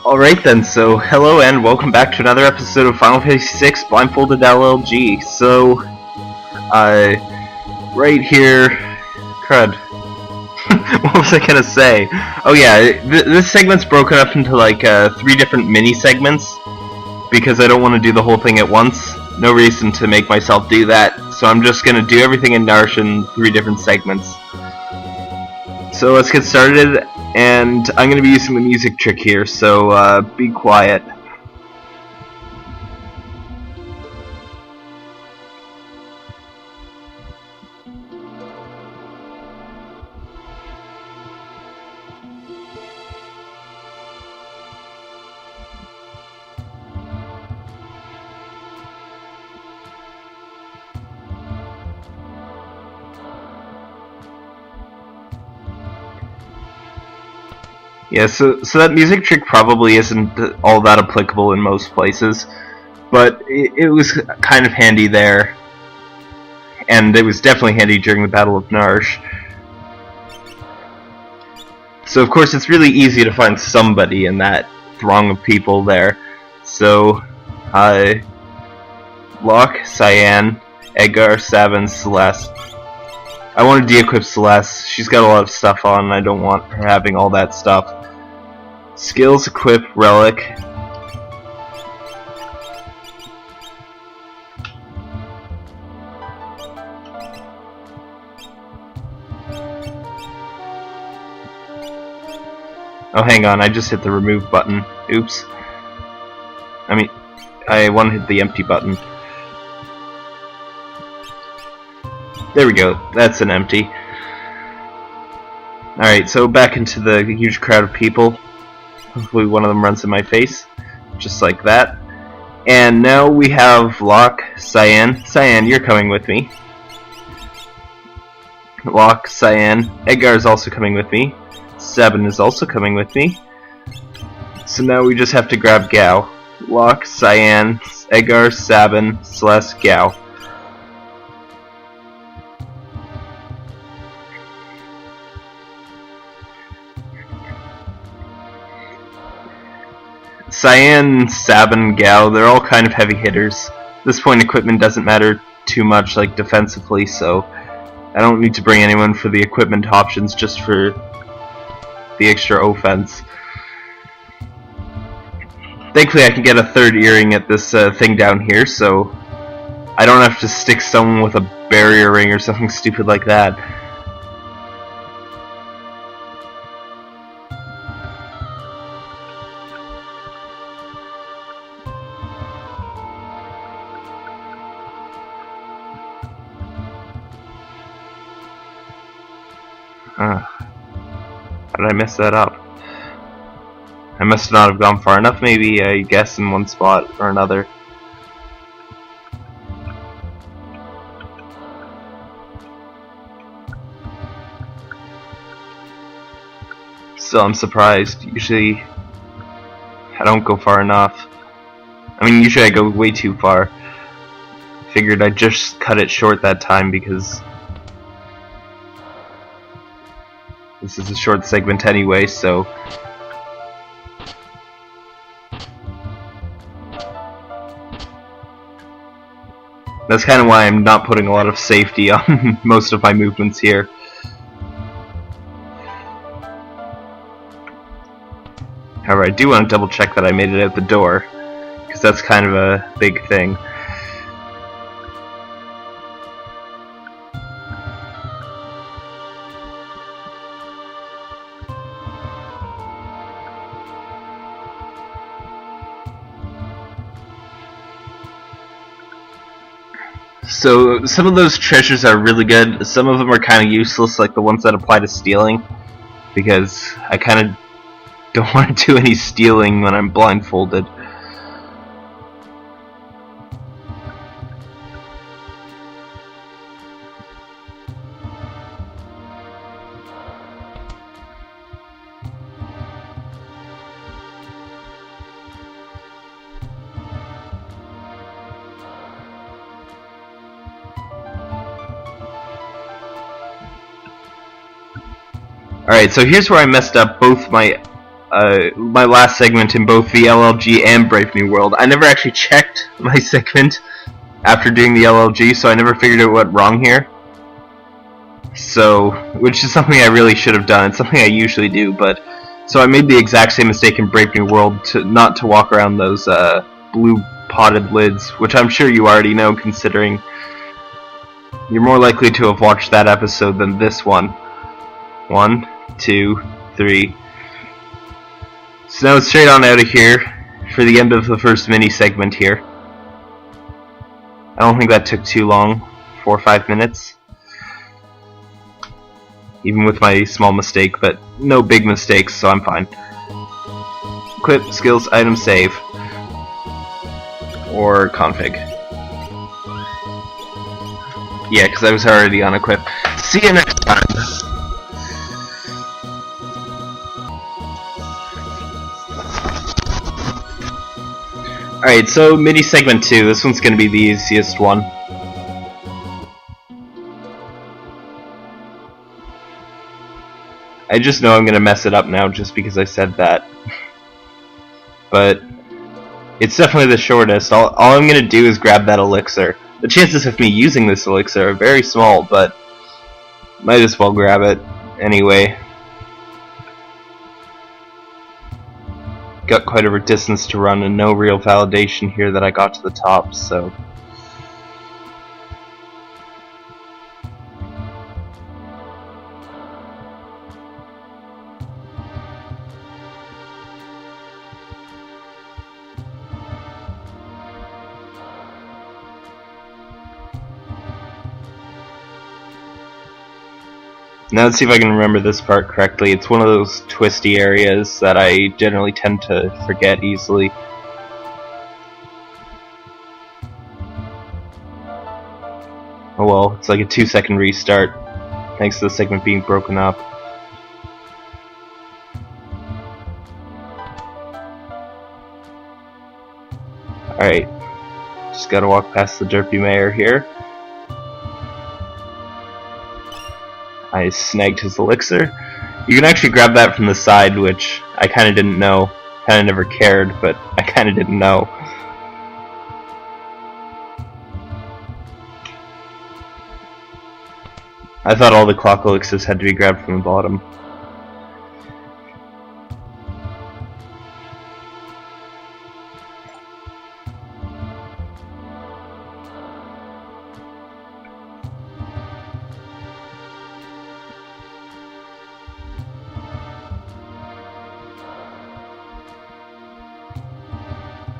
Alright then, so hello and welcome back to another episode of FF6 Blindfolded LLG. So, right here, crud. What was I gonna say? Oh yeah, this segment's broken up into like 3 different mini segments because I don't want to do the whole thing at once. No reason to make myself do that, so I'm just gonna do everything in Narshe in 3 different segments. So let's get started, and I'm going to be using the music trick here, so be quiet. Yeah, so that music trick probably isn't all that applicable in most places, but it was kind of handy there, and it was definitely handy during the Battle of Narshe. So of course it's really easy to find somebody in that throng of people there. So, Locke, Cyan, Edgar, Sabin, Celeste. I want to de-equip Celeste. She's got a lot of stuff on, and I don't want her having all that stuff. Skills, equip, relic. Oh, hang on, I just hit the remove button. Oops. I want to hit the empty button. There we go, that's an empty. Alright, so back into the huge crowd of people. Hopefully one of them runs in my face, just like that. And now we have Locke, Cyan. Cyan, you're coming with me. Locke, Cyan. Edgar is also coming with me. Sabin is also coming with me. So now we just have to grab Gao. Locke, Cyan, Edgar, Sabin, Celeste, Gao. Cyan, Sabin, Gao, they're all kind of heavy hitters. At this point equipment doesn't matter too much, like defensively, so I don't need to bring anyone for the equipment options, just for the extra offense. Thankfully I can get a third earring at this thing down here, so I don't have to stick someone with a barrier ring or something stupid like that. How did I mess that up? I must not have gone far enough, maybe I guess in one spot or another. Still, I'm surprised. Usually I don't go far enough. Usually I go way too far. Figured I'd just cut it short that time because this is a short segment anyway, so that's kind of why I'm not putting a lot of safety on most of my movements here. However, I do want to double check that I made it out the door, because that's kind of a big thing. So some of those treasures are really good, some of them are kind of useless, like the ones that apply to stealing, because I kind of don't want to do any stealing when I'm blindfolded. Alright, so here's where I messed up both my my last segment in both the LLG and Brave New World. I never actually checked my segment after doing the LLG, so I never figured out what wrong here. So, which is something I really should have done. It's something I usually do, but so I made the exact same mistake in Brave New World not to walk around those blue potted lids, which I'm sure you already know, considering you're more likely to have watched that episode than this one. 1, 2, 3. So now it's straight on out of here for the end of the first mini segment here. I don't think that took too long, 4 or 5 minutes. Even with my small mistake, but no big mistakes, so I'm fine. Equip, skills, item, save. Or config. Yeah, because I was already on equip. See you next time. Alright, so mini segment 2. This one's going to be the easiest one. I just know I'm going to mess it up now just because I said that. But it's definitely the shortest. All I'm going to do is grab that elixir. The chances of me using this elixir are very small, but might as well grab it anyway. Got quite a distance to run and no real validation here that I got to the top, so... Now let's see if I can remember this part correctly. It's one of those twisty areas that I generally tend to forget easily. Oh well, it's like a 2-second restart, thanks to the segment being broken up. Alright, just gotta walk past the derpy mayor here. I snagged his elixir. You can actually grab that from the side, which I kinda didn't know. Kinda never cared, but I kinda didn't know. I thought all the clock elixirs had to be grabbed from the bottom.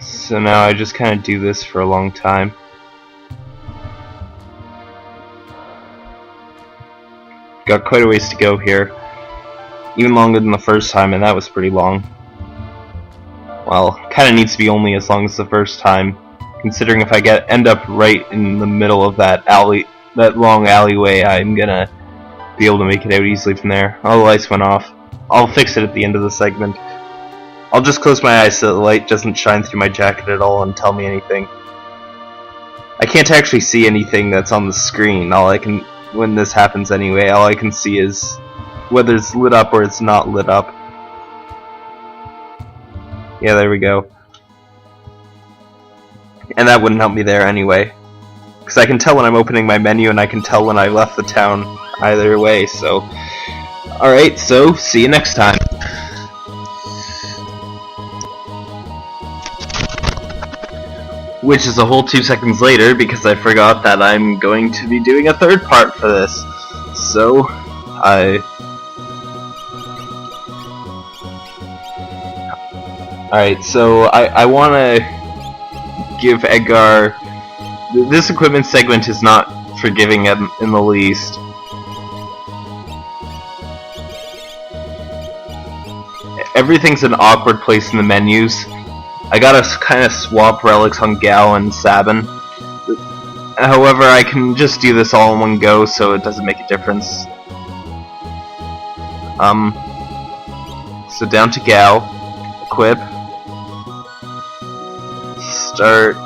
So now I just kind of do this for a long time. Got quite a ways to go here. Even longer than the first time, and that was pretty long. Well, kind of needs to be only as long as the first time, considering if I end up right in the middle of that long alleyway, I'm gonna be able to make it out easily from there. All the lights went off. I'll fix it at the end of the segment. I'll just close my eyes so the light doesn't shine through my jacket at all and tell me anything. I can't actually see anything that's on the screen. When this happens anyway, all I can see is whether it's lit up or it's not lit up. Yeah, there we go. And that wouldn't help me there anyway, because I can tell when I'm opening my menu and I can tell when I left the town either way, so... Alright, so see you next time. Which is a whole 2 seconds later, because I forgot that I'm going to be doing a third part for this. So, Alright, so I want to give Edgar... This equipment segment is not forgiving him in the least. Everything's an awkward place in the menus. I gotta kind of swap relics on Gao and Sabin. However, I can just do this all in one go, so it doesn't make a difference. So down to Gao, equip, start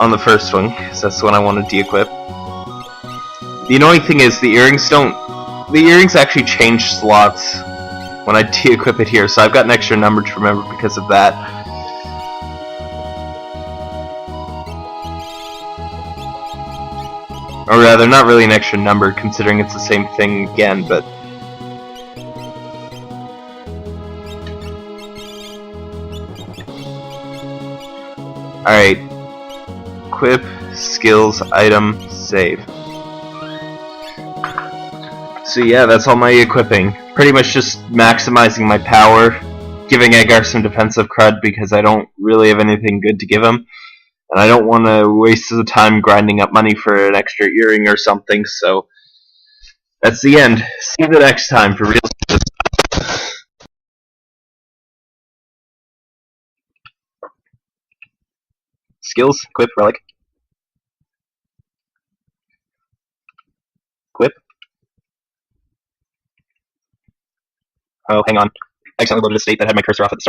on the first one, because that's the one I want to de-equip. The annoying thing is the earrings actually change slots when I de-equip it here, so I've got an extra number to remember because of that. Or rather, not really an extra number, considering it's the same thing again, but... Alright. Equip, skills, item, save. So yeah, that's all my equipping. Pretty much just maximizing my power, giving Edgar some defensive crud because I don't really have anything good to give him. And I don't want to waste the time grinding up money for an extra earring or something, so that's the end. See you the next time for real. Skills, equip, relic. Equip. Oh, hang on. I accidentally loaded a state that had my cursor off at the start.